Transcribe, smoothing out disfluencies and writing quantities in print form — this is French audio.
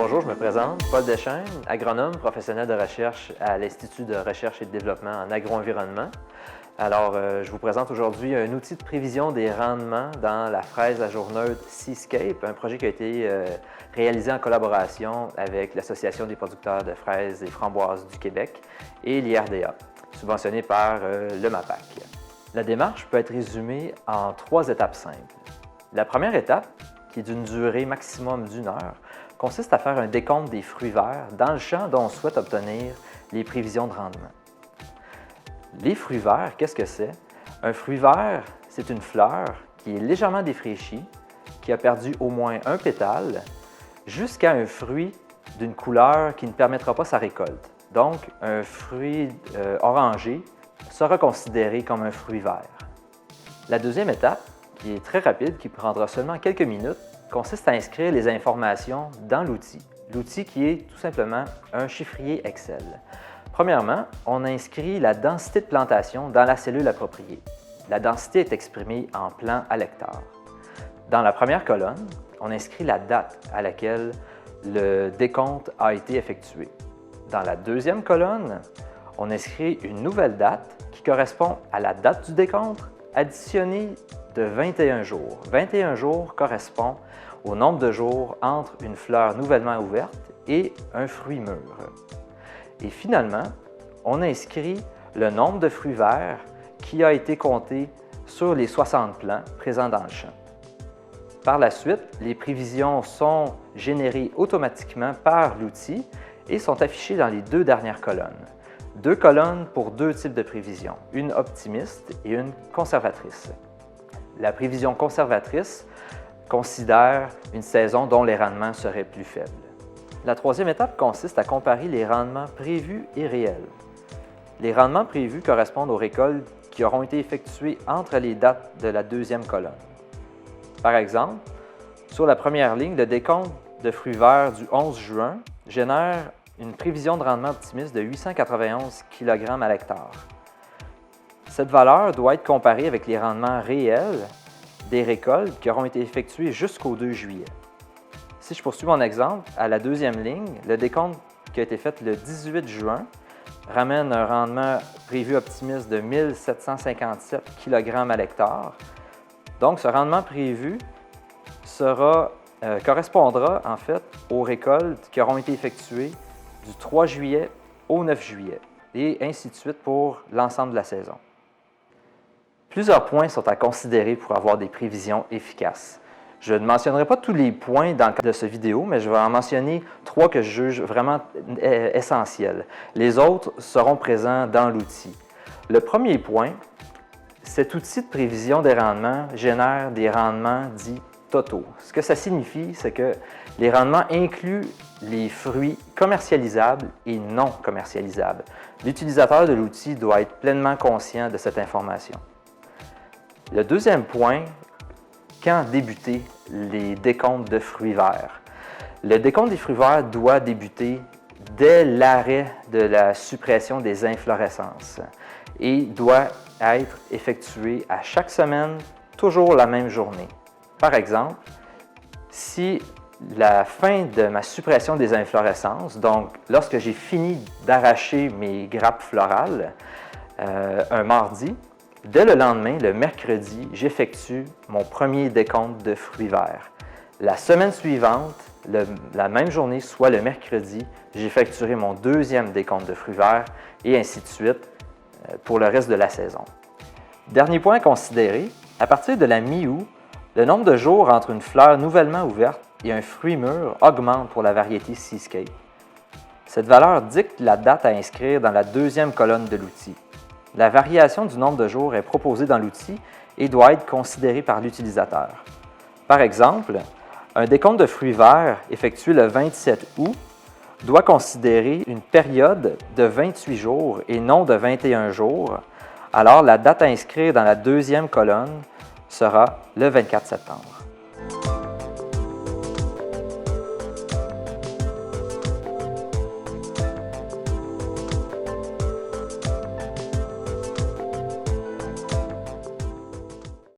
Bonjour, je me présente, Paul Deschênes, agronome professionnel de recherche à l'Institut de recherche et de développement en agro-environnement. Alors, je vous présente aujourd'hui un outil de prévision des rendements dans la fraise ajourneuse Seascape, un projet qui a été réalisé en collaboration avec l'Association des producteurs de fraises et framboises du Québec et l'IRDA, subventionné par le MAPAC. La démarche peut être résumée en 3 étapes simples. La première étape, qui est d'une durée maximum d'1 heure, consiste à faire un décompte des fruits verts dans le champ dont on souhaite obtenir les prévisions de rendement. Les fruits verts, qu'est-ce que c'est? Un fruit vert, c'est une fleur qui est légèrement défraîchie, qui a perdu au moins un pétale, jusqu'à un fruit d'une couleur qui ne permettra pas sa récolte. Donc, un fruit orangé sera considéré comme un fruit vert. La deuxième étape, qui est très rapide, qui prendra seulement quelques minutes, consiste à inscrire les informations dans l'outil. L'outil qui est tout simplement un chiffrier Excel. Premièrement, on inscrit la densité de plantation dans la cellule appropriée. La densité est exprimée en plants à l'hectare. Dans la première colonne, on inscrit la date à laquelle le décompte a été effectué. Dans la deuxième colonne, on inscrit une nouvelle date qui correspond à la date du décompte additionnée de 21 jours. 21 jours correspond au nombre de jours entre une fleur nouvellement ouverte et un fruit mûr. Et finalement, on inscrit le nombre de fruits verts qui a été compté sur les 60 plants présents dans le champ. Par la suite, les prévisions sont générées automatiquement par l'outil et sont affichées dans les 2 dernières colonnes. 2 colonnes pour 2 types de prévisions, une optimiste et une conservatrice. La prévision conservatrice considère une saison dont les rendements seraient plus faibles. La troisième étape consiste à comparer les rendements prévus et réels. Les rendements prévus correspondent aux récoltes qui auront été effectuées entre les dates de la deuxième colonne. Par exemple, sur la première ligne, le décompte de fruits verts du 11 juin génère une prévision de rendement optimiste de 891 kg à l'hectare. Cette valeur doit être comparée avec les rendements réels des récoltes qui auront été effectuées jusqu'au 2 juillet. Si je poursuis mon exemple, à la deuxième ligne, le décompte qui a été fait le 18 juin ramène un rendement prévu optimiste de 1757 kg à l'hectare. Donc, ce rendement prévu correspondra en fait aux récoltes qui auront été effectuées du 3 juillet au 9 juillet et ainsi de suite pour l'ensemble de la saison. Plusieurs points sont à considérer pour avoir des prévisions efficaces. Je ne mentionnerai pas tous les points dans le cadre de cette vidéo, mais je vais en mentionner 3 que je juge vraiment essentiels. Les autres seront présents dans l'outil. Le premier point, cet outil de prévision des rendements génère des rendements dits totaux. Ce que ça signifie, c'est que les rendements incluent les fruits commercialisables et non commercialisables. L'utilisateur de l'outil doit être pleinement conscient de cette information. Le deuxième point, quand débuter les décomptes de fruits verts? Le décompte des fruits verts doit débuter dès l'arrêt de la suppression des inflorescences et doit être effectué à chaque semaine, toujours la même journée. Par exemple, si la fin de ma suppression des inflorescences, donc lorsque j'ai fini d'arracher mes grappes florales, un mardi, dès le lendemain, le mercredi, j'effectue mon premier décompte de fruits verts. La semaine suivante, la même journée, soit le mercredi, j'effectuerai mon deuxième décompte de fruits verts et ainsi de suite pour le reste de la saison. Dernier point à considérer, à partir de la mi-août, le nombre de jours entre une fleur nouvellement ouverte et un fruit mûr augmente pour la variété Seascape. Cette valeur dicte la date à inscrire dans la deuxième colonne de l'outil. La variation du nombre de jours est proposée dans l'outil et doit être considérée par l'utilisateur. Par exemple, un décompte de fruits verts effectué le 27 août doit considérer une période de 28 jours et non de 21 jours, alors la date à inscrire dans la deuxième colonne sera le 24 septembre.